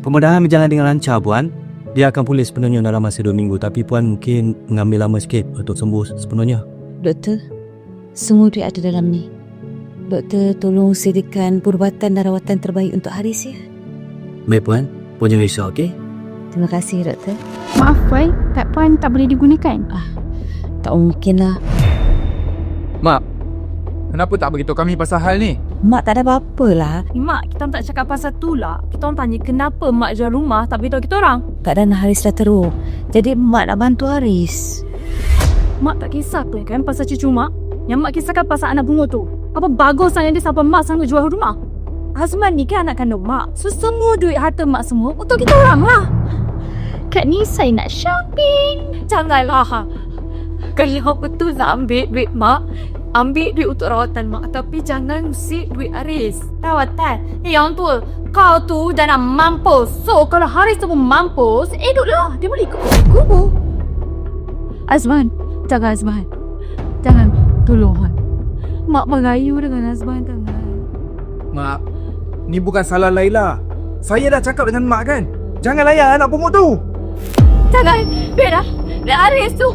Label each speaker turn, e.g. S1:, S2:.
S1: Pemudahan berjalan dengan lancar, Puan. Dia akan pulih sepenuhnya dalam masa 2 minggu. Tapi Puan mungkin mengambil lama sikit untuk sembuh sepenuhnya.
S2: Doktor, semua duit ada dalam ni. Doktor, tolong sediakan perubatan dan rawatan terbaik untuk Haris ya.
S1: Baik, Puan. Puan jangan risau, okey?
S2: Terima kasih, Doktor.
S3: Maaf, Puan. Kad Puan tak boleh digunakan.
S2: Tak mungkin lah.
S4: Mak, kenapa tak beritahu kami pasal hal ni?
S2: Mak tak ada apa-apa lah.
S5: Mak, kita tak cakap pasal tu lah. Kita orang tanya kenapa mak jual rumah tak beritahu kita orang.
S2: Keadaan Haris dah teruk. Jadi mak nak bantu Haris.
S5: Mak tak kisah ke kan pasal cucu mak? Yang mak kisahkan pasal anak bunga tu. Apa bagus sangat dia sampai mak sanggup jual rumah? Azman ni kan anak kandung mak. So semua duit harta mak semua untuk kita orang lah.
S3: Kak ni saya nak shopping.
S5: Janganlah. Kalau betul nak ambil duit mak, ambil duit untuk rawatan mak. Tapi jangan usik duit Haris. Rawatan? Yang tu, kau tu dah nak mampus. So kalau Haris tu pun mampus, duduklah. Dia boleh ikut kubur.
S3: Azman, jangan Azman. Jangan, tolong Han. Mak merayu dengan Azman, jangan.
S4: Mak, ni bukan salah Laila. Saya dah cakap dengan mak kan. Jangan layan anak pungut tu.
S5: Jangan. Biar Haris tu.